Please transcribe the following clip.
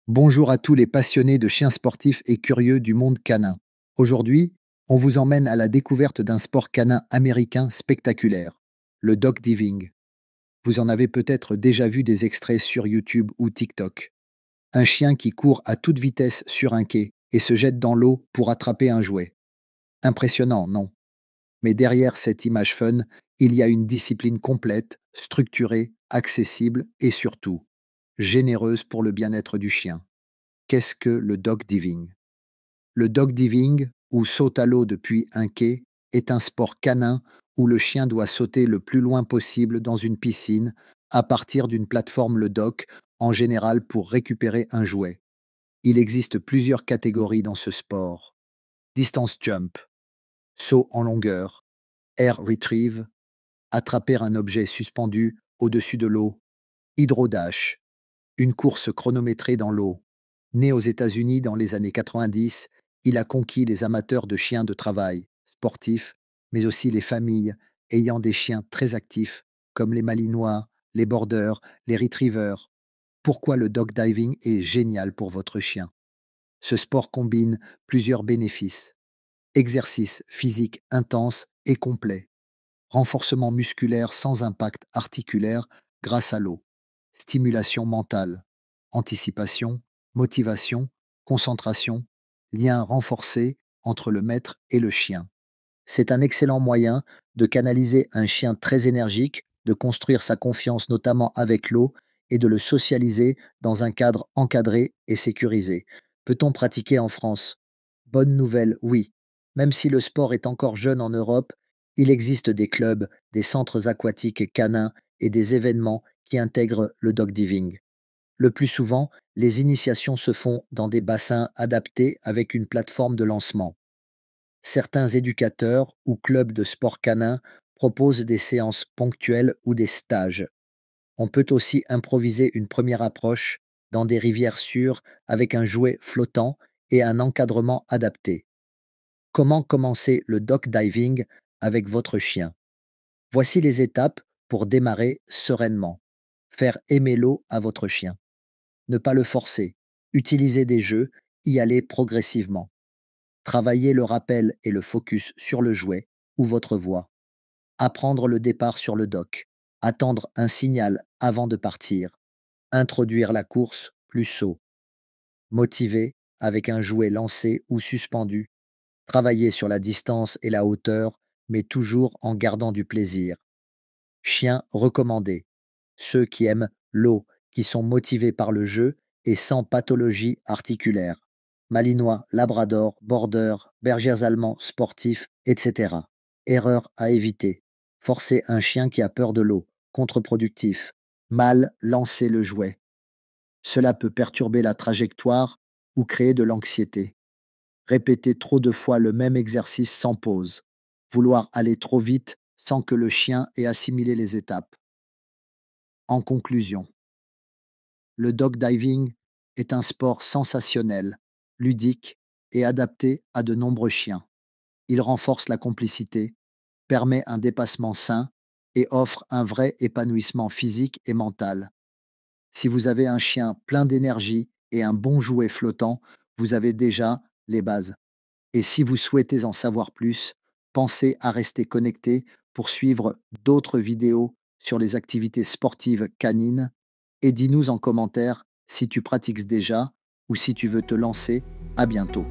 Bonjour à tous les passionnés de chiens sportifs et curieux du monde canin. Aujourd'hui, on vous emmène à la découverte d'un sport canin américain spectaculaire, le dog diving. Vous en avez peut-être déjà vu des extraits sur YouTube ou TikTok. Un chien qui court à toute vitesse sur un quai et se jette dans l'eau pour attraper un jouet. Impressionnant, non? Mais derrière cette image fun, il y a une discipline complète, structurée, accessible et surtout généreuse pour le bien-être du chien. Qu'est-ce que le dog diving? Le dog diving, ou saute à l'eau depuis un quai, est un sport canin où le chien doit sauter le plus loin possible dans une piscine à partir d'une plateforme le dock, en général pour récupérer un jouet. Il existe plusieurs catégories dans ce sport. Distance jump, saut en longueur, air retrieve, attraper un objet suspendu au-dessus de l'eau, hydrodash, une course chronométrée dans l'eau. Né aux États-Unis dans les années 90, il a conquis les amateurs de chiens de travail, sportifs, mais aussi les familles ayant des chiens très actifs, comme les Malinois, les Borders, les Retrievers. Pourquoi le dog diving est génial pour votre chien? Ce sport combine plusieurs bénéfices. Exercice physique intense et complet. Renforcement musculaire sans impact articulaire grâce à l'eau. Stimulation mentale. Anticipation, motivation, concentration, lien renforcé entre le maître et le chien. C'est un excellent moyen de canaliser un chien très énergique, de construire sa confiance notamment avec l'eau et de le socialiser dans un cadre encadré et sécurisé. Peut-on pratiquer en France? Bonne nouvelle, oui. Même si le sport est encore jeune en Europe, il existe des clubs, des centres aquatiques canins et des événements qui intègrent le dog diving. Le plus souvent, les initiations se font dans des bassins adaptés avec une plateforme de lancement. Certains éducateurs ou clubs de sport canin proposent des séances ponctuelles ou des stages. On peut aussi improviser une première approche dans des rivières sûres avec un jouet flottant et un encadrement adapté. Comment commencer le dog diving avec votre chien? Voici les étapes pour démarrer sereinement. Faire aimer l'eau à votre chien. Ne pas le forcer. Utiliser des jeux, y aller progressivement. Travailler le rappel et le focus sur le jouet ou votre voix. Apprendre le départ sur le dock. Attendre un signal avant de partir. Introduire la course plus saut. Motiver avec un jouet lancé ou suspendu. Travailler sur la distance et la hauteur, mais toujours en gardant du plaisir. Chien recommandé. Ceux qui aiment l'eau, qui sont motivés par le jeu et sans pathologie articulaire. Malinois, Labrador, Border, Bergers allemands sportifs, etc. Erreur à éviter. Forcer un chien qui a peur de l'eau. Contre-productif. Mal lancer le jouet. Cela peut perturber la trajectoire ou créer de l'anxiété. Répéter trop de fois le même exercice sans pause. Vouloir aller trop vite sans que le chien ait assimilé les étapes. En conclusion, le dog diving est un sport sensationnel, ludique et adapté à de nombreux chiens. Il renforce la complicité, permet un dépassement sain et offre un vrai épanouissement physique et mental. Si vous avez un chien plein d'énergie et un bon jouet flottant, vous avez déjà les bases. Et si vous souhaitez en savoir plus, pensez à rester connecté pour suivre d'autres vidéos sur les activités sportives canines et dis-nous en commentaire si tu pratiques déjà ou si tu veux te lancer. À bientôt.